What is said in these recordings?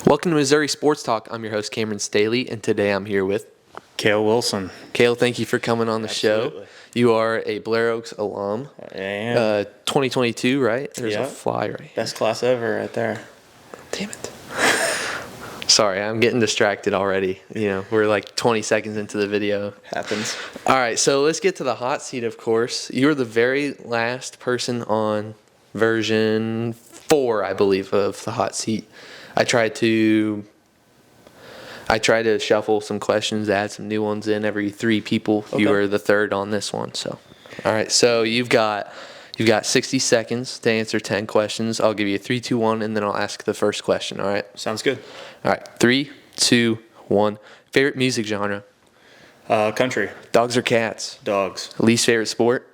Welcome to Missouri Sports Talk. I'm your host, Cameron Staley, and today I'm here with Cale Willson. Cale. Thank you for coming on the show. You are a Blair Oaks alum. I am. 2022, right? There's a fly right here. Best class ever right there. Damn it. Sorry, I'm getting distracted already. We're like 20 seconds into the video. Happens. All right, so let's get to the hot seat, of course. You were the very last person on version 4, I believe, of the hot seat. I tried to shuffle some questions, add some new ones in every 3 people. Okay. You were the third on this one. So, all right. So you've got 60 seconds to answer 10 questions. I'll give you a 3, 2, 1, and then I'll ask the first question. All right. Sounds good. All right. 3, 2, 1. Favorite music genre? Country. Dogs or cats? Dogs. Least favorite sport?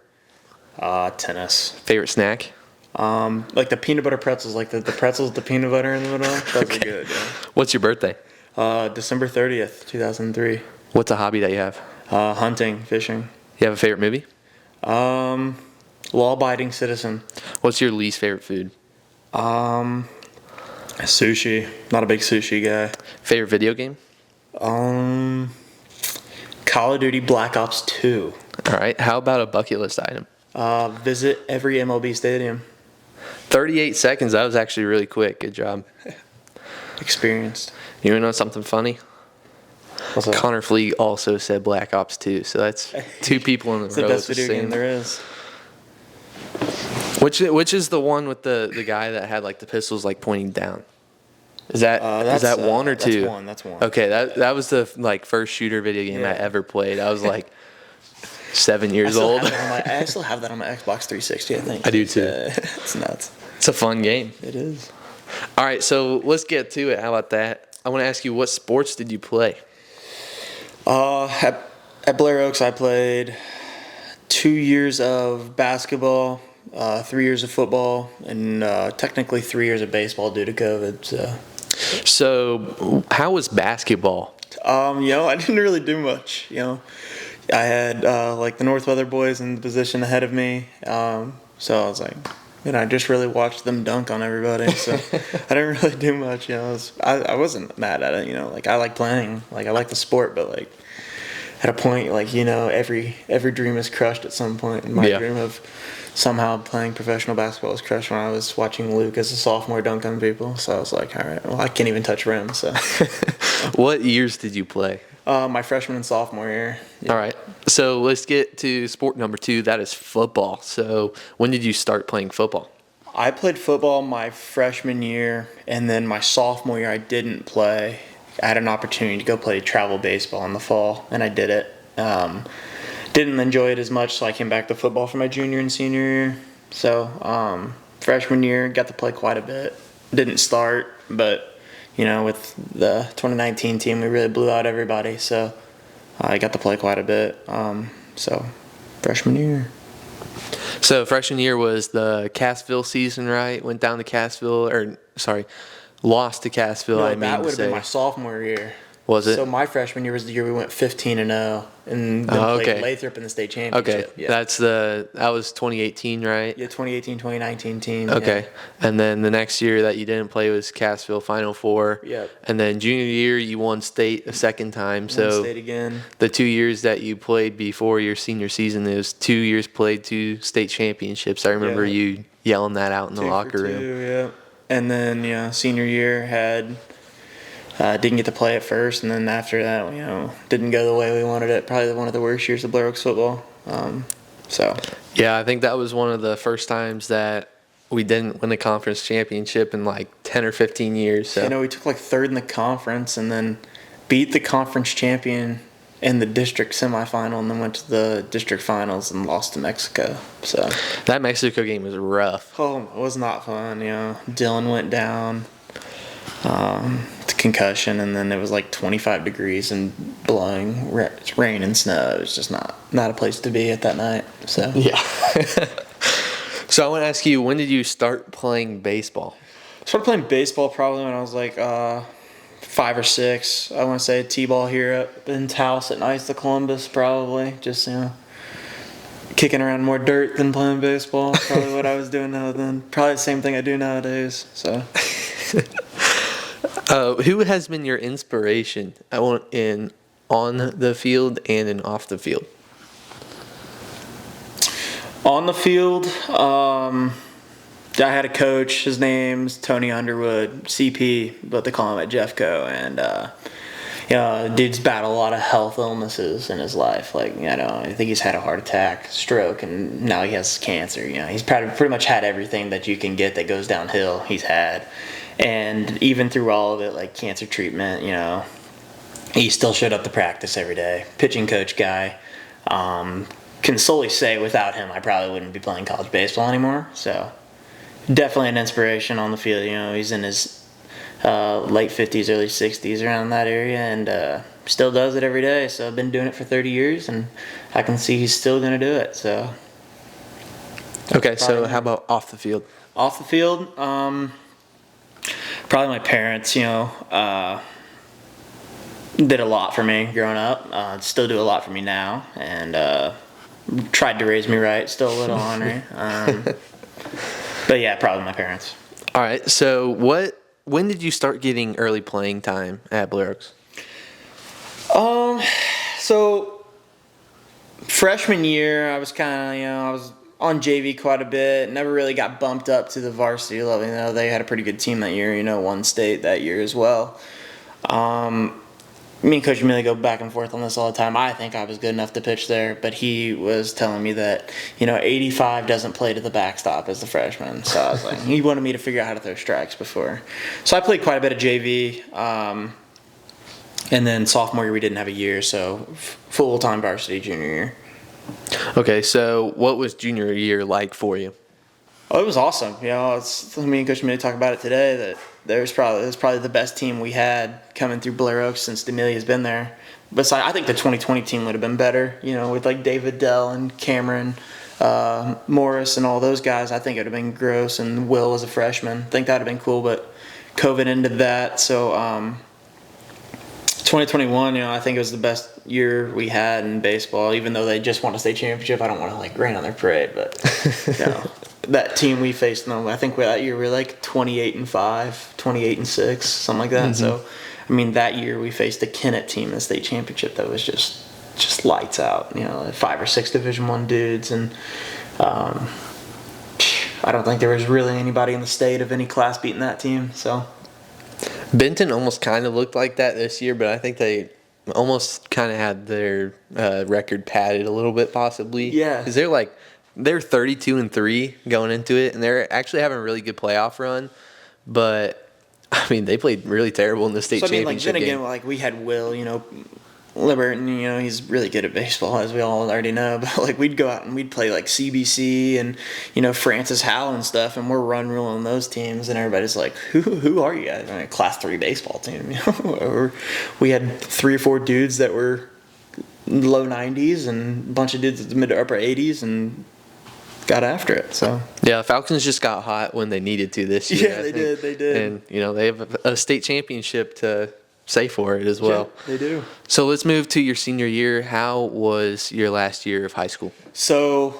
Tennis. Favorite snack? Like the peanut butter pretzels, like the pretzels with the peanut butter in the middle. Those are good. Yeah. What's your birthday? December 30th, 2003. What's a hobby that you have? Hunting, fishing. You have a favorite movie? Law-abiding citizen. What's your least favorite food? Sushi. Not a big sushi guy. Favorite video game? Call of Duty Black Ops 2. All right. How about a bucket list item? Visit every MLB stadium. 38 seconds. That was actually really quick. Good job. Experienced. You want to know something funny? What's that? Connor Fleet also said Black Ops 2, so that's 2 people in the It's row. the best video game there is. Which is the one with the guy that had like the pistols like pointing down? Is that 1 or 2? That's one. Okay, that was the first shooter video game I ever played. I was like 7 years old. I still have that on my Xbox 360, I think. I do too. It's nuts. It's a fun game. It is. All right, so let's get to it. How about that? I want to ask you, what sports did you play? At Blair Oaks, I played 2 years of basketball, 3 years of football, and technically 3 years of baseball due to COVID. So how was basketball? I didn't really do much. I had the North Weather boys in the position ahead of me, so I was like, I just really watched them dunk on everybody. So I didn't really do much. I wasn't mad at it. I like playing. I like the sport, but at a point, every dream is crushed at some point. And my dream of somehow playing professional basketball was crushed when I was watching Luke as a sophomore dunk on people. So I was like, all right, well, I can't even touch rim. So What years did you play? My freshman and sophomore year. Yeah. All right. So let's get to sport number 2. That is football. So when did you start playing football? I played football my freshman year, and then my sophomore year I didn't play. I had an opportunity to go play travel baseball in the fall, and I did it. Didn't enjoy it as much, so I came back to football for my junior and senior year. So freshman year, got to play quite a bit. Didn't start, but with the 2019 team, we really blew out everybody. So I got to play quite a bit. So freshman year. So freshman year was the Cassville season, right? Went down to Cassville, lost to Cassville. No, that would have been my sophomore year. Was it? So my freshman year was the year we went 15-0 and then played Lathrop in the state championship. Okay, yeah. That was 2018, right? Yeah, 2018, 2019 team. Okay, yeah. And then the next year that you didn't play was Cassville Final Four. Yep. And then junior year you won state a second time. Won state again. The 2 years that you played before your senior season, it was 2 years played 2 state championships. I remember you yelling that out in the locker room. 2 for 2, yeah. And then senior year didn't get to play at first, and then after that, didn't go the way we wanted it. Probably one of the worst years of Blair Oaks football. Yeah, I think that was one of the first times that we didn't win the conference championship in 10 or 15 years. So. We took third in the conference, and then beat the conference champion in the district semifinal, and then went to the district finals and lost to Mexico. So that Mexico game was rough. Oh, it was not fun. Dylan went down. Concussion, and then it was 25 degrees and blowing rain and snow. It was just not a place to be at that night. So yeah. So I want to ask you, when did you start playing baseball? I started playing baseball probably when I was 5 or 6. I want to say T-ball here up in Taos at Knights of Columbus, probably just kicking around more dirt than playing baseball. Probably what I was doing now then. Probably the same thing I do nowadays. So. Who has been your inspiration on the field and in off the field? On the field, I had a coach. His name's Tony Underwood, CP, but they call him at Jeffco, and dude's battled a lot of health illnesses in his life. Like, I think he's had a heart attack, stroke, and now he has cancer. He's pretty much had everything that you can get that goes downhill. He's had, and even through all of it, like cancer treatment, he still showed up to practice every day. Pitching coach guy. Can solely say without him, I probably wouldn't be playing college baseball anymore. So definitely an inspiration on the field. He's in his late 50s, early 60s, around that area, and still does it every day. So I've been doing it for 30 years, and I can see he's still going to do it. So. Okay, so how about off the field? Off the field, probably my parents, did a lot for me growing up. Still do a lot for me now, and tried to raise me right. Still a little ornery. But yeah, probably my parents. All right, so when did you start getting early playing time at Blair Oaks? So freshman year, I was kind of, I was on JV quite a bit. Never really got bumped up to the varsity level. They had a pretty good team that year. Won state that year as well. Me and Coach Amelia go back and forth on this all the time. I think I was good enough to pitch there, but he was telling me that, 85 doesn't play to the backstop as a freshman. So I was like, he wanted me to figure out how to throw strikes before. So I played quite a bit of JV. And then sophomore year, we didn't have a year, so full-time varsity junior year. Okay, so what was junior year like for you? Oh, it was awesome. Me and Coach Amelia talk about it today, that it was probably the best team we had coming through Blair Oaks since D'Amelia's been there. But I think the 2020 team would have been better, with like David Dell and Cameron Morris and all those guys. I think it would have been gross, and Will as a freshman. I think that would have been cool, but COVID ended that. So 2021, I think it was the best year we had in baseball, even though they just won a state championship. I don't want to rain on their parade, but that team we faced them, I think that year we were 28-5, 28-6, something like that. Mm-hmm. So, that year we faced the Kennett team in the state championship that was just lights out. 5 or 6 Division I dudes, and I don't think there was really anybody in the state of any class beating that team. So. Benton almost kind of looked like that this year, but I think they almost kind of had their record padded a little bit, possibly. Yeah. Because they're 32-3 going into it, and they're actually having a really good playoff run. But they played really terrible in the state championship then game. again, we had Will, Liberton, he's really good at baseball, as we all already know. But we'd go out and we'd play CBC and Francis Howell and stuff, and we're run ruling those teams, and everybody's like, who are you guys? Class 3 baseball team. We had 3 or 4 dudes that were low 90s and a bunch of dudes at the mid to upper 80s, and got after it. So yeah, Falcons just got hot when they needed to this year. Yeah, they did. And they have a state championship to say for it as well. Yeah, they do. So let's move to your senior year. How was your last year of high school? So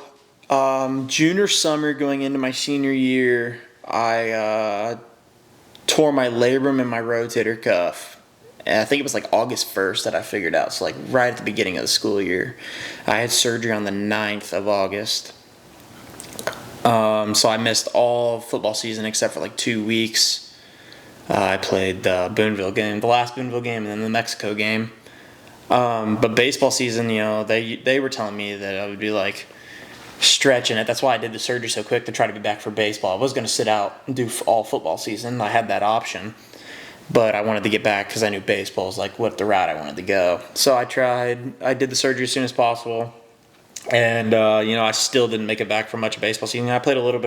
junior summer going into my senior year, I tore my labrum and my rotator cuff. And I think it was August 1st that I figured out. So right at the beginning of the school year. I had surgery on the 9th of August. So I missed all football season except for 2 weeks. I played the Boonville game, the last Boonville game, and then the Mexico game. But baseball season, they were telling me that I would be stretching it. That's why I did the surgery so quick, to try to be back for baseball. I was going to sit out and do all football season. I had that option, but I wanted to get back because I knew baseball was what the route I wanted to go. So I tried. I did the surgery as soon as possible. And I still didn't make it back for much of baseball season. I played a little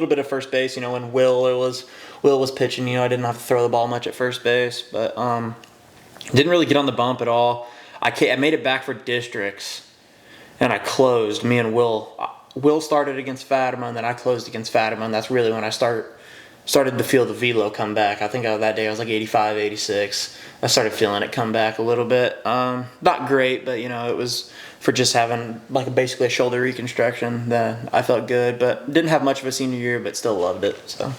bit of first base. When Will was pitching, I didn't have to throw the ball much at first base, but didn't really get on the bump at all. I made it back for districts, and I closed. Me and Will started against Fatima, and then I closed against Fatima, and that's really when I started to feel the velo come back. I think that day I was 85, 86. I started feeling it come back a little bit. Not great, but it was for just having basically a shoulder reconstruction. Then I felt good, but didn't have much of a senior year, but still loved it. So.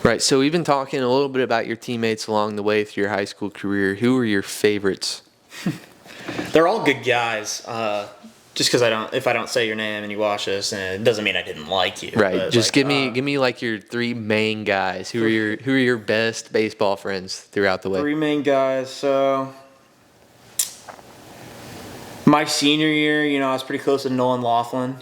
Right. So we've been talking a little bit about your teammates along the way through your high school career. Who were your favorites? They're all good guys. Just because if I don't say your name and you watch this, and it doesn't mean I didn't like you. Right. But Just give me like your three main guys. Who are your best baseball friends throughout the way? three main guys. So my senior year, I was pretty close with Nolan Laughlin.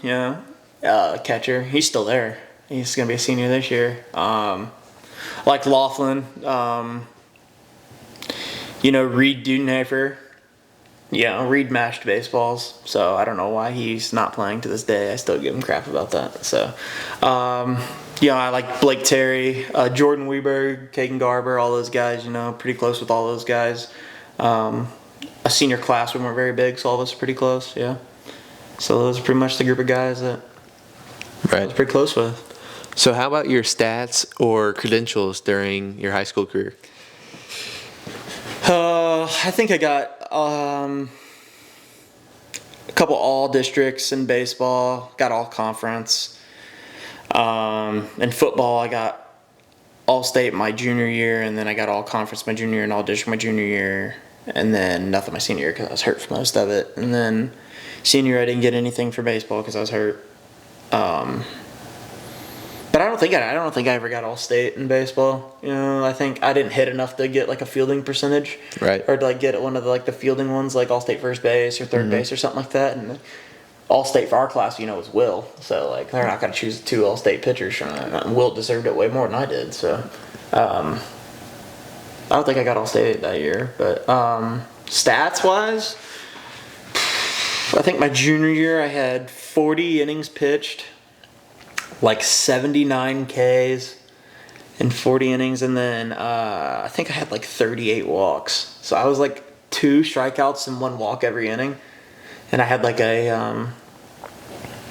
Catcher. He's still there. He's gonna be a senior this year. Like Laughlin. Reed Dudenhofer. Yeah, Reed mashed baseballs, so I don't know why he's not playing to this day. I still give him crap about that. So, I like Blake Terry, Jordan Weberg, Kagan Garber, all those guys, pretty close with all those guys. A senior class, we weren't very big, so all of us are pretty close, yeah. So those are pretty much the group of guys that I was pretty close with. So how about your stats or credentials during your high school career? I think I got a couple all districts in baseball, got all conference. In football, I got all state my junior year, and then I got all conference my junior year and all district my junior year, and then nothing my senior year because I was hurt for most of it. And then senior, I didn't get anything for baseball because I was hurt. But I don't think I ever got all state in baseball. I think I didn't hit enough to get like a fielding percentage, right? Or to like get one of the fielding ones, like all state first base or third base or something like that. And all state for our class, was Will. So like they're not gonna choose two all state pitchers from that. And Will deserved it way more than I did. So I don't think I got all state that year. But stats wise, I think my junior year I had 40 innings pitched, like 79 Ks in 40 innings, and then I think I had like 38 walks. So I was like 2 strikeouts and 1 walk every inning, and I had like a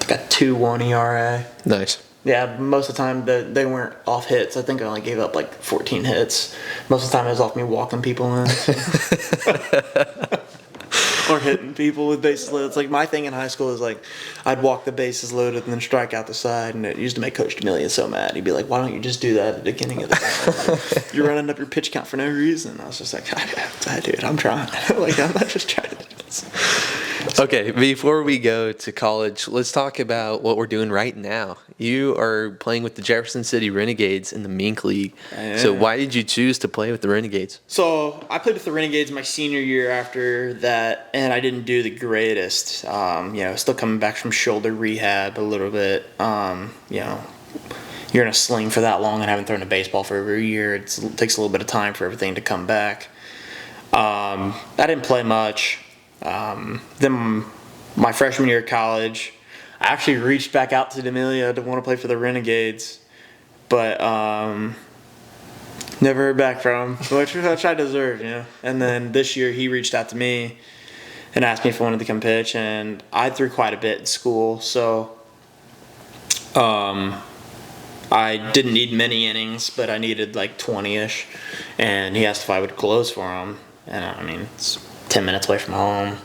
2.1 ERA. Nice. Yeah, most of the time they weren't off hits. I think I only gave up like 14 hits. Most of the time it was off me walking people in. Or hitting people with bases loaded. It's like my thing in high school is like I'd walk the bases loaded and then strike out the side, and it used to make Coach D'Amelio so mad. He'd be like, "Why don't you just do that at the beginning of the game? You're running up your pitch count for no reason." I was just like, "Dude, I'm trying. Like I'm not just trying to do this." Okay, before we go to college, let's talk about what we're doing right now. You are playing with the Jefferson City Renegades in the Mink League. So why did you choose to play with the Renegades? So I played with the Renegades my senior year after that, and I didn't do the greatest. Still coming back from shoulder rehab a little bit. You're in a sling for that long and haven't thrown a baseball for over a year. It takes a little bit of time for everything to come back. I didn't play much. Then my freshman year of college, I actually reached back out to D'Amelio to want to play for the Renegades, but never heard back from him, which I deserve, And then this year he reached out to me and asked me if I wanted to come pitch, and I threw quite a bit in school, so I didn't need many innings, but I needed like 20-ish, and he asked if I would close for him, and it's 10 minutes away from home,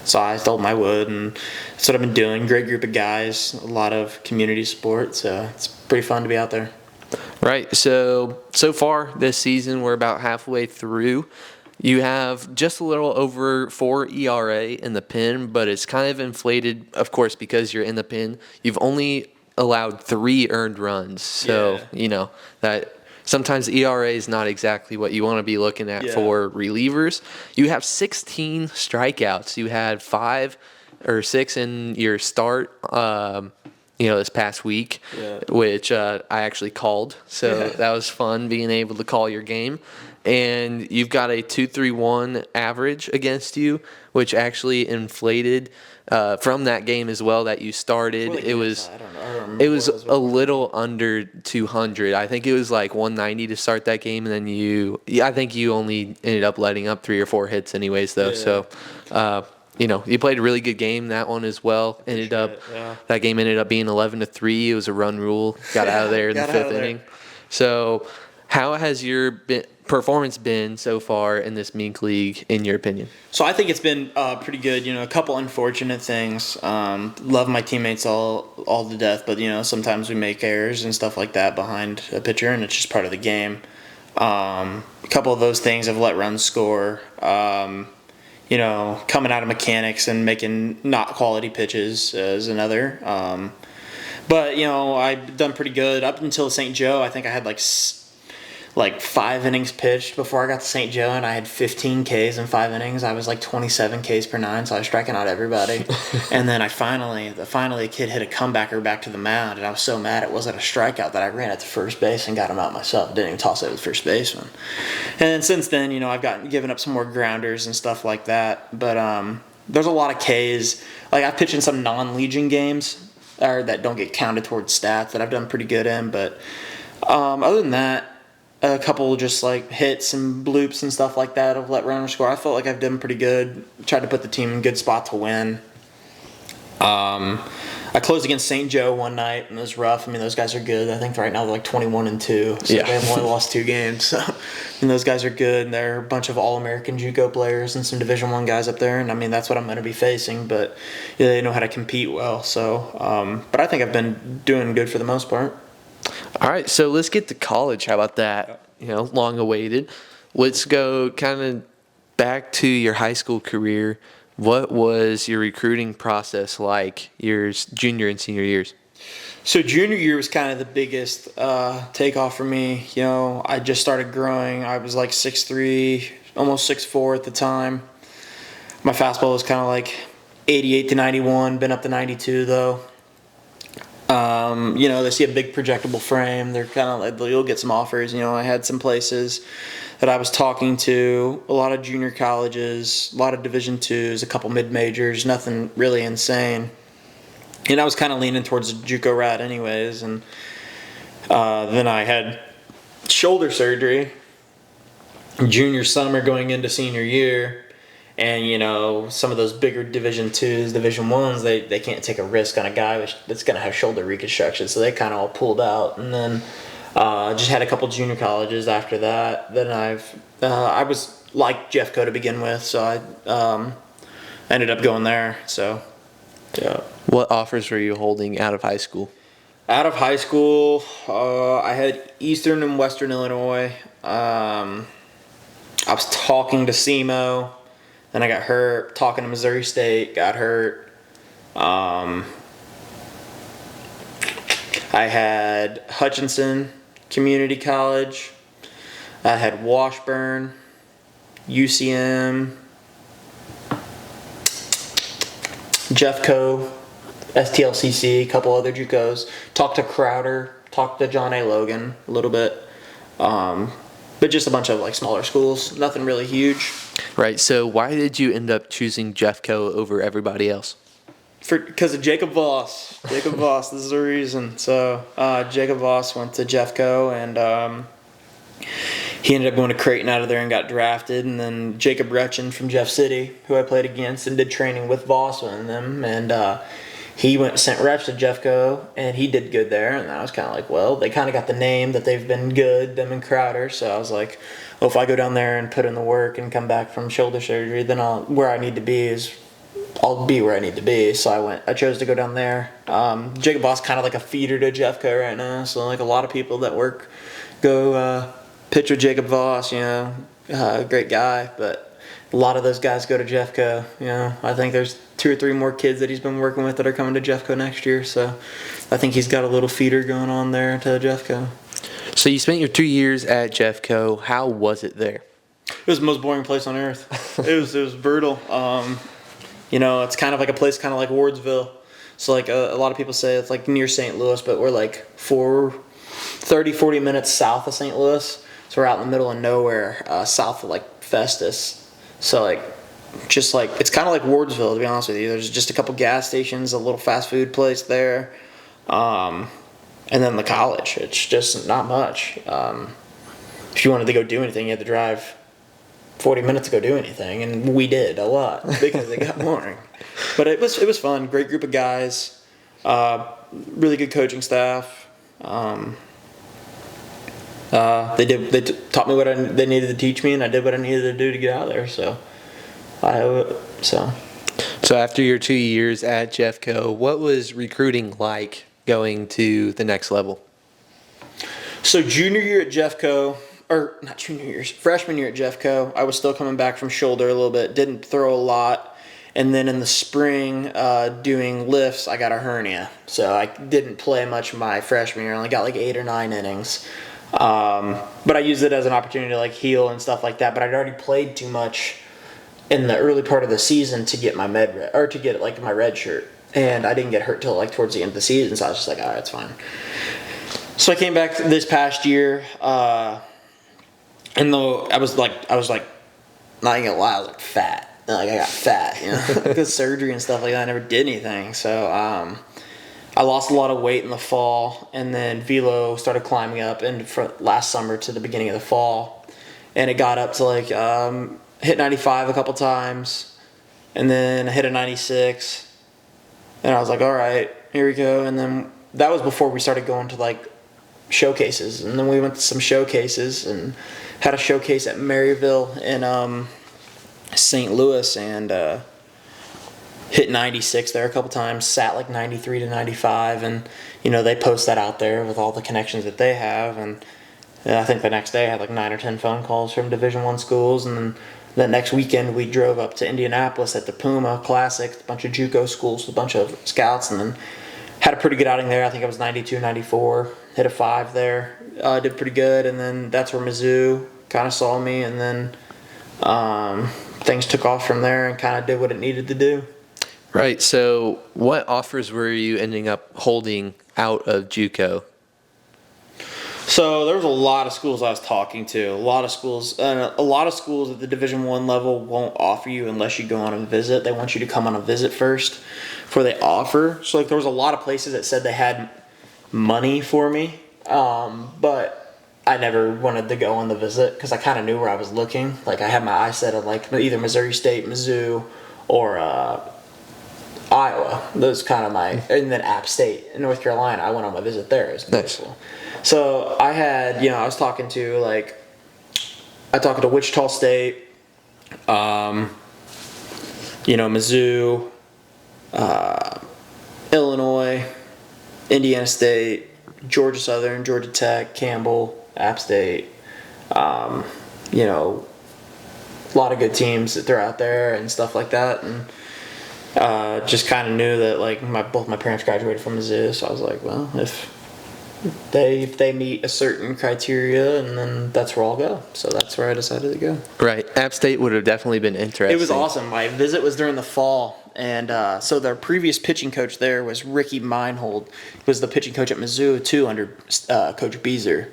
So I told him I would, and that's what I've been doing. Great group of guys, a lot of community support, so it's pretty fun to be out there. Right. So far this season, we're about halfway through. You have just a little over 4 ERA in the pen, but it's kind of inflated, of course, because you're in the pen. You've only allowed 3 earned runs, so that. Sometimes the ERA is not exactly what you want to be looking at for relievers. You have 16 strikeouts. You had 5 or 6 in your start, this past week, which I actually called. So that was fun being able to call your game. And you've got a 2.31 average against you, which actually inflated from that game as well that you started. It was a little under 200. I think it was like 190 to start that game, and then I think you only ended up letting up 3 or 4 hits anyways though. So you played a really good game that one as well. That game ended up being 11-3. It was a run rule. Got out of there in the 5th inning. So How has your performance been so far in this Mink League, in your opinion? So I think it's been pretty good. A couple unfortunate things. Love my teammates all to death, but sometimes we make errors and stuff like that behind a pitcher, and it's just part of the game. A couple of those things have let runs score. Coming out of mechanics and making not quality pitches is another. But I've done pretty good up until St. Joe. I think I had like 5 innings pitched before I got to St. Joe, and I had 15 Ks in 5 innings. I was like 27 Ks per 9, so I was striking out everybody. And then finally a kid hit a comebacker back to the mound, and I was so mad it wasn't a strikeout that I ran at the first base and got him out myself. Didn't even toss it with the first baseman. And then since then, I've given up some more grounders and stuff like that. But there's a lot of Ks. Like I've pitched in some non-Legion games or that don't get counted towards stats that I've done pretty good in. But other than that, a couple just like hits and bloops and stuff like that have let runners score. I felt like I've done pretty good. Tried to put the team in a good spot to win. I closed against St. Joe one night, and it was rough. I mean, those guys are good. I think right now they're like 21-2, so they've only lost 2 games. So, and those guys are good. They're a bunch of All-American JUCO players and some Division I guys up there, and I mean that's what I'm going to be facing. But they know how to compete well. So, but I think I've been doing good for the most part. All right, so let's get to college. How about that? Long awaited. Let's go kind of back to your high school career. What was your recruiting process like your junior and senior years? So junior year was kind of the biggest takeoff for me. I just started growing. I was like 6'3", almost 6'4" at the time. My fastball was kind of like 88 to 91, been up to 92 though. They see a big projectable frame. They're kind of like, you'll get some offers. I had some places that I was talking to, a lot of junior colleges, a lot of Division IIs, a couple mid-majors, nothing really insane. And I was kind of leaning towards the JUCO route anyways. And then I had shoulder surgery junior summer going into senior year. And, some of those bigger Division IIs, Division Is, they can't take a risk on a guy that's going to have shoulder reconstruction. So they kind of all pulled out. And then just had a couple junior colleges after that. Then I was like Jeffco to begin with. So I ended up going there. So, yeah. What offers were you holding out of high school? Out of high school, I had Eastern and Western Illinois. I was talking to SEMO. Then I got hurt, talking to Missouri State, got hurt. I had Hutchinson Community College. I had Washburn, UCM, Jeffco, STLCC, a couple other JUCOs. Talked to Crowder, talked to John A. Logan a little bit. But just a bunch of like smaller schools, nothing really huge. Right. So why did you end up choosing Jeffco over everybody else? Because of Jacob Voss. Jacob Voss, this is the reason. So Jacob Voss went to Jeffco, and he ended up going to Creighton out of there and got drafted. And then Jacob Retchen from Jeff City, who I played against and did training with Voss and them, and he sent Retch to Jeffco, and he did good there. And I was kind of like, well, they kind of got the name that they've been good, them and Crowder. So I was like, well, if I go down there and put in the work and come back from shoulder surgery, then I'll be where I need to be. So I chose to go down there. Jacob Voss kind of like a feeder to Jeffco right now. So like a lot of people that go pitch with Jacob Voss, great guy, but a lot of those guys go to Jeffco. I think there's 2 or 3 more kids that he's been working with that are coming to Jeffco next year. So I think he's got a little feeder going on there to Jeffco. So you spent your 2 years at Jeffco. How was it there? It was the most boring place on earth. It was brutal. It's kind of like a place kind of like Wardsville. So like a lot of people say it's like near St. Louis, but we're like 40 minutes south of St. Louis. So we're out in the middle of nowhere, south of like Festus. So like, just like, it's kind of like Wardsville, to be honest with you. There's just a couple gas stations, a little fast food place there. And then the college. It's just not much. If you wanted to go do anything, you had to drive 40 minutes to go do anything, and we did a lot because it got boring. But it was fun. Great group of guys. Really good coaching staff. taught me what they needed to teach me, and I did what I needed to do to get out of there. So I owe it. So after your 2 years at Jeffco, what was recruiting like going to the next level? So junior year at Jeffco, or not junior year, freshman year at Jeffco, I was still coming back from shoulder a little bit, didn't throw a lot. And then in the spring, doing lifts, I got a hernia. So I didn't play much my freshman year. I only got like 8 or 9 innings. But I used it as an opportunity to like heal and stuff like that. But I'd already played too much in the early part of the season to get my to get like my red shirt. And I didn't get hurt till like towards the end of the season. So I was just like, all right, it's fine. So I came back this past year, and though I was like, not even gonna lie, I was like fat. Like I got fat, because surgery and stuff like that. I never did anything. So I lost a lot of weight in the fall, and then velo started climbing up last summer to the beginning of the fall, and it got up to like hit 95 a couple times, and then I hit a 96, and I was like, all right, here we go. And then that was before we started going to like showcases, and then we went to some showcases and had a showcase at Maryville in St. Louis, and hit 96 there a couple times, sat like 93 to 95, and they post that out there with all the connections that they have. And I think the next day I had like 9 or 10 phone calls from Division I schools. And then the next weekend we drove up to Indianapolis at the Puma Classic, a bunch of JUCO schools, a bunch of scouts, and then had a pretty good outing there. I think I was 92, 94, hit a 5 there, did pretty good. And then that's where Mizzou kind of saw me, and then things took off from there and kind of did what it needed to do. Right. So what offers were you ending up holding out of JUCO? So there was a lot of schools I was talking to. A lot of schools at the Division I level won't offer you unless you go on a visit. They want you to come on a visit first before they offer. So like there was a lot of places that said they had money for me, but I never wanted to go on the visit because I kind of knew where I was looking. Like I had my eyes set on like either Missouri State, Mizzou, or Iowa. Those kind of and then App State in North Carolina. I went on my visit there. It was beautiful. Nice. So I had, I was talking to Wichita State, Mizzou, Illinois, Indiana State, Georgia Southern, Georgia Tech, Campbell, App State, a lot of good teams that they're out there and stuff like that. And just kind of knew that like both my parents graduated from Mizzou, so I was like, well, if they meet a certain criteria, and then that's where I'll go. So that's where I decided to go. Right. App State would have definitely been interesting. It was awesome. My visit was during the fall, and so their previous pitching coach there was Ricky Meinhold, who was the pitching coach at Mizzou too under Coach Beezer.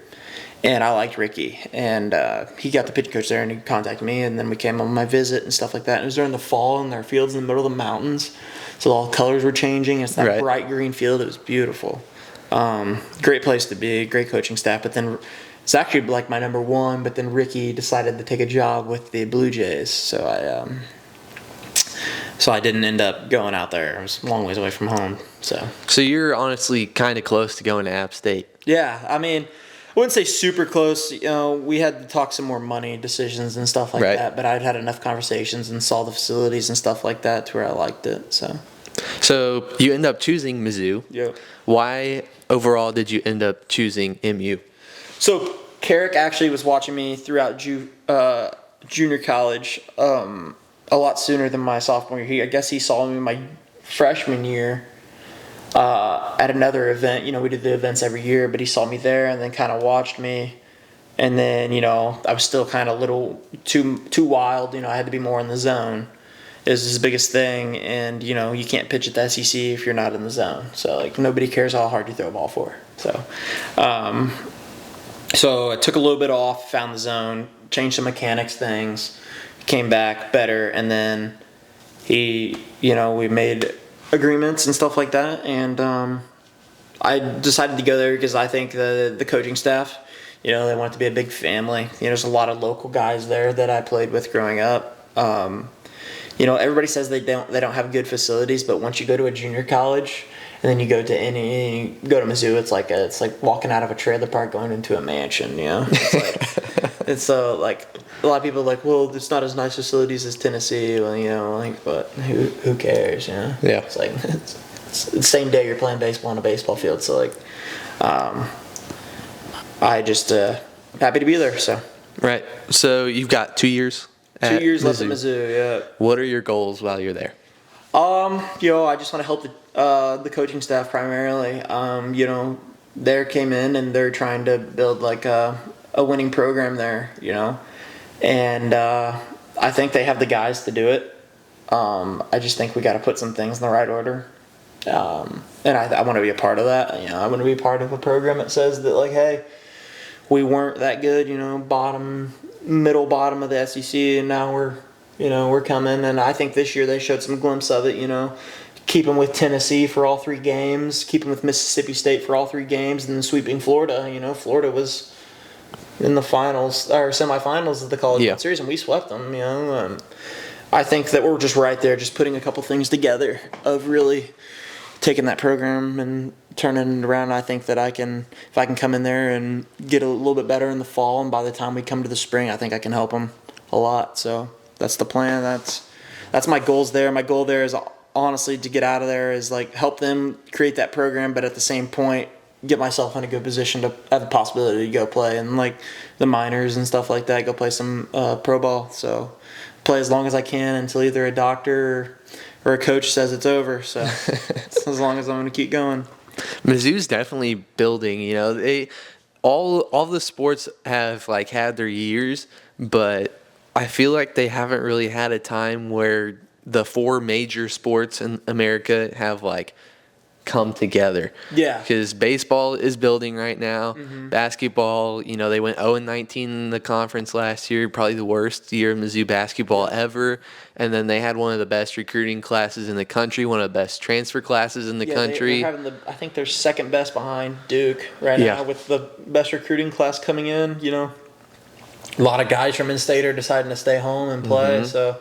And I liked Ricky, and he got the pitching coach there, and he contacted me, and then we came on my visit and stuff like that. And it was during the fall, and their field's in the middle of the mountains, so all the colors were changing. It's that bright green field. It was beautiful. Great place to be, great coaching staff. But then it's actually like my number one. But then Ricky decided to take a job with the Blue Jays, so I didn't end up going out there. I was a long ways away from home. So you're honestly kind of close to going to App State. Yeah, I mean, I wouldn't say super close. We had to talk some more money decisions and stuff like that. But I'd had enough conversations and saw the facilities and stuff like that to where I liked it. So you end up choosing Mizzou. Yep. Why overall did you end up choosing MU? So Carrick actually was watching me throughout junior college a lot sooner than my sophomore year. I guess he saw me my freshman year at another event. We did the events every year, but he saw me there and then kind of watched me. And then, I was still kind of a little too wild. I had to be more in the zone. It was his biggest thing. And, you can't pitch at the SEC if you're not in the zone. So, nobody cares how hard you throw a ball for. So I took a little bit off, found the zone, changed some mechanics things, came back better. And then we made agreements and stuff like that, and I decided to go there because I think the coaching staff, they want it to be a big family. There's a lot of local guys there that I played with growing up. Everybody says they don't have good facilities, but once you go to a junior college And then you go to Mizzou, it's like walking out of a trailer park going into a mansion, you know? It's like, it's so, like, a lot of people are like, well, it's not as nice facilities as Tennessee, well, you know, like, but who cares, you know? Yeah. It's like, it's the same day you're playing baseball on a baseball field, so, like, I just, happy to be there, so. Right. So you've got 2 years. 2 years left at Mizzou. Mizzou, yeah. What are your goals while you're there? You know, I just want to help the coaching staff primarily. You know, they came in and they're trying to build like a winning program there, you know, and I think they have the guys to do it. I just think we got to put some things in the right order, and I want to be a part of that. You know, I want to be a part of a program that says that, like, hey, we weren't that good, you know, middle bottom of the SEC, and now we're coming. And I think this year they showed some glimpse of it, you know, keeping with Tennessee for all 3 games, keeping with Mississippi State for all 3 games, and then sweeping Florida. You know, Florida was in the finals or semifinals of the College World Series, and we swept them, you know. I think that we're just right there, just putting a couple things together of really taking that program and turning it around. I think that if I can come in there and get a little bit better in the fall, and by the time we come to the spring, I think I can help them a lot. So that's the plan. That's my goals there. My goal there is honestly to get out of there is like help them create that program, but at the same point, get myself in a good position to have the possibility to go play in like the minors and stuff like that, go play some pro ball. So play as long as I can until either a doctor or a coach says it's over. So as long as I'm going to keep going. Mizzou's definitely building. You know, all the sports have like had their years, but I feel like they haven't really had a time where the 4 major sports in America have like come together. Yeah. Because baseball is building right now. Mm-hmm. Basketball, you know, they went 0-19 in the conference last year, probably the worst year of Mizzou basketball ever. And then they had one of the best recruiting classes in the country, one of the best transfer classes in the country. They're having I think they're second best behind Duke right now with the best recruiting class coming in, you know. A lot of guys from in-state are deciding to stay home and play, so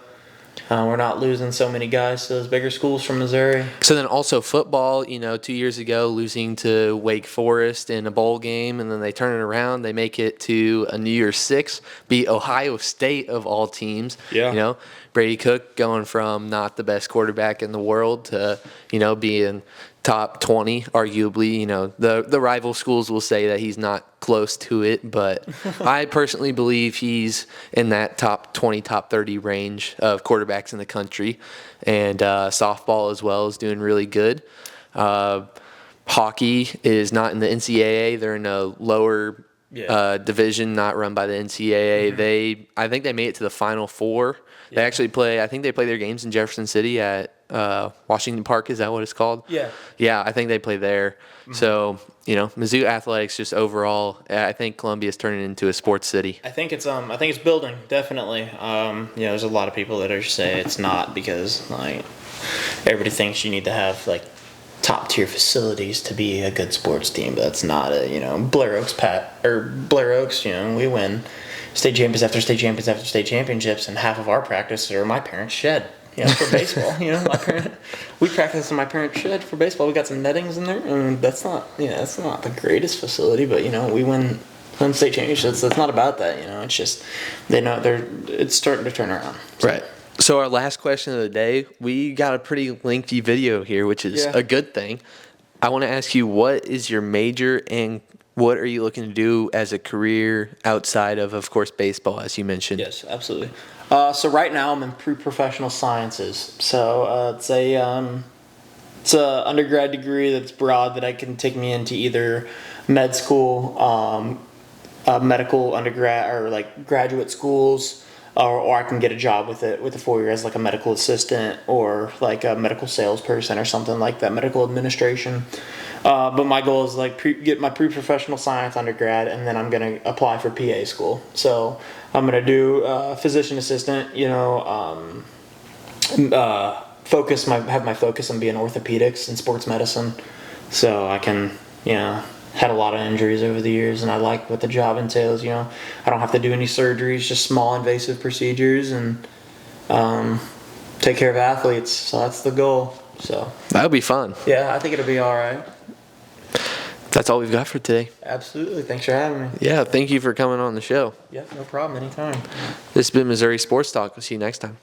we're not losing so many guys to those bigger schools from Missouri. So then also football, you know, 2 years ago losing to Wake Forest in a bowl game, and then they turn it around. They make it to a New Year's Six, beat Ohio State of all teams. Yeah. You know, Brady Cook going from not the best quarterback in the world to, you know, being top 20, arguably. You know, the rival schools will say that he's not close to it, but I personally believe he's in that top 20, top 30 range of quarterbacks in the country. And softball as well is doing really good. Hockey is not in the NCAA. They're in a lower division, not run by the NCAA. Mm-hmm. I think they made it to the Final Four. They actually play. I think they play their games in Jefferson City at Washington Park. Is that what it's called? Yeah. Yeah, I think they play there. Mm-hmm. So, you know, Mizzou athletics just overall, I think Columbia's turning into a sports city. I think it's building, definitely. You know, there's a lot of people that are say it's not because like everybody thinks you need to have like top tier facilities to be a good sports team, but that's not it. You know, Blair Oaks, you know, we win state champions after state champions after state championships, and half of our practice are my parents' shed. You know, for baseball. You know, we practice in my parents' shed for baseball. We got some nettings in there, and that's not the greatest facility, but you know, we win state championships. It's not about that. You know, it's just it's starting to turn around. So. Right. So our last question of the day, we got a pretty lengthy video here, which is a good thing. I want to ask you, what is your major and what are you looking to do as a career outside of course, baseball, as you mentioned? Yes, absolutely. So right now I'm in pre-professional sciences. So it's an undergrad degree that's broad that I can take me into either med school, medical undergrad, or like graduate schools, or I can get a job with it with a 4 year as like a medical assistant or like a medical salesperson or something like that, medical administration. But my goal is like get my pre-professional science undergrad, and then I'm gonna apply for PA school. So I'm gonna do physician assistant. You know, have my focus on being orthopedics and sports medicine. So I can, you know, had a lot of injuries over the years, and I like what the job entails. You know, I don't have to do any surgeries, just small invasive procedures, and take care of athletes. So that's the goal. So That'll be fun. yeah, I think it'll be all right. That's all we've got for today. Absolutely. Thanks for having me. Yeah, thank you for coming on the show. Yeah, no problem. Anytime. This has been Missouri Sports Talk. We'll see you next time.